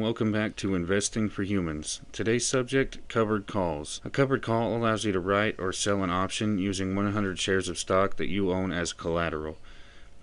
welcome back to Investing for Humans. Today's subject, covered calls. A covered call allows you to write or sell an option using 100 shares of stock that you own as collateral.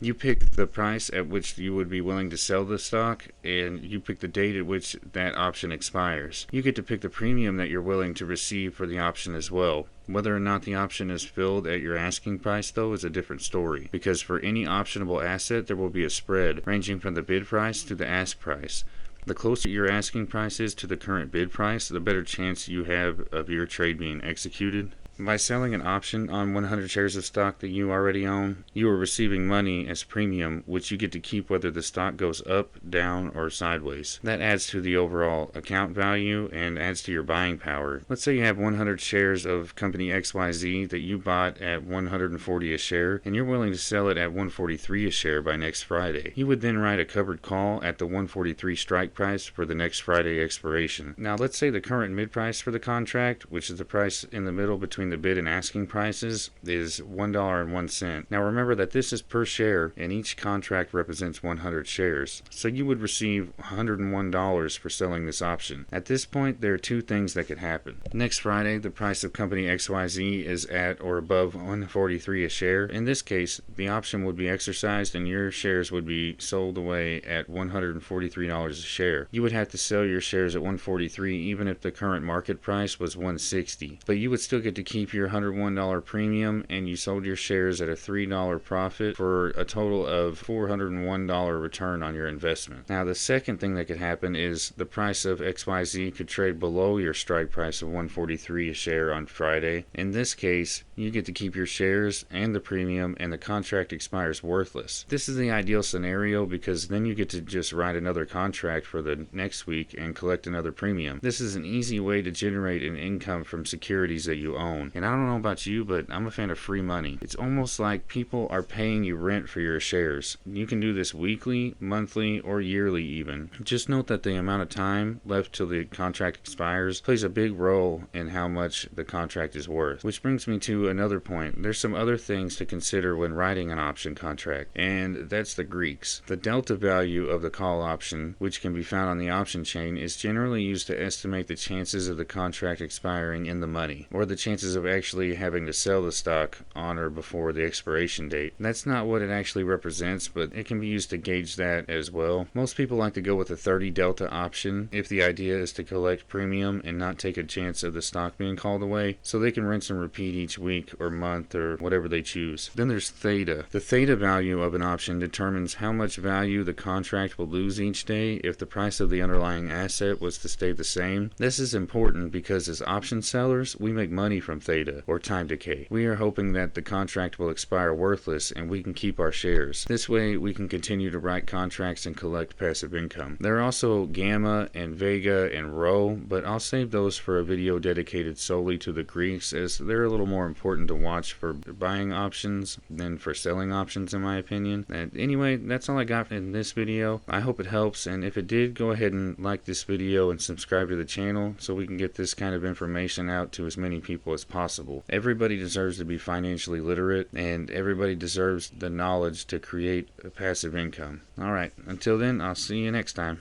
You pick the price at which you would be willing to sell the stock, and you pick the date at which that option expires. You get to pick the premium that you're willing to receive for the option as well. Whether or not the option is filled at your asking price, though, is a different story, because for any optionable asset, there will be a spread ranging from the bid price to the ask price. The closer your asking price is to the current bid price, the better chance you have of your trade being executed. By selling an option on 100 shares of stock that you already own, you are receiving money as premium, which you get to keep whether the stock goes up, down, or sideways. That adds to the overall account value and adds to your buying power. Let's say you have 100 shares of company XYZ that you bought at $140 a share, and you're willing to sell it at $143 a share by next Friday. You would then write a covered call at the $143 strike price for the next Friday expiration. Now, let's say the current mid price for the contract, which is the price in the middle between the bid and asking prices, is $1.01. Now remember that this is per share and each contract represents 100 shares. So you would receive $101 for selling this option. At this point, there are two things that could happen. Next Friday, the price of company XYZ is at or above $143 a share. In this case, the option would be exercised and your shares would be sold away at $143 a share. You would have to sell your shares at $143 even if the current market price was $160. But you would still get to keep your $101 premium, and you sold your shares at a $3 profit for a total of $401 return on your investment. Now, the second thing that could happen is the price of XYZ could trade below your strike price of $143 a share on Friday. In this case, you get to keep your shares and the premium, and the contract expires worthless. This is the ideal scenario because then you get to just write another contract for the next week and collect another premium. This is an easy way to generate an income from securities that you own. And I don't know about you, but I'm a fan of free money. It's almost like people are paying you rent for your shares. You can do this weekly, monthly, or yearly even. Just note that the amount of time left till the contract expires plays a big role in how much the contract is worth. Which brings me to another point. There's some other things to consider when writing an option contract, and that's the Greeks. The delta value of the call option, which can be found on the option chain, is generally used to estimate the chances of the contract expiring in the money, or the chances of actually having to sell the stock on or before the expiration date. That's not what it actually represents, but it can be used to gauge that as well. Most people like to go with a 30 delta option if the idea is to collect premium and not take a chance of the stock being called away, so they can rinse and repeat each week or month or whatever they choose. Then there's theta. The theta value of an option determines how much value the contract will lose each day if the price of the underlying asset was to stay the same. This is important because as option sellers, we make money from theta, or time decay. We are hoping that the contract will expire worthless and we can keep our shares. This way we can continue to write contracts and collect passive income. There are also gamma and vega and rho, but I'll save those for a video dedicated solely to the Greeks, as they're a little more important to watch for buying options than for selling options, in my opinion. And anyway, that's all I got in this video. I hope it helps, and if it did, go ahead and like this video and subscribe to the channel so we can get this kind of information out to as many people as possible. Everybody deserves to be financially literate, and everybody deserves the knowledge to create a passive income. Alright, until then, I'll see you next time.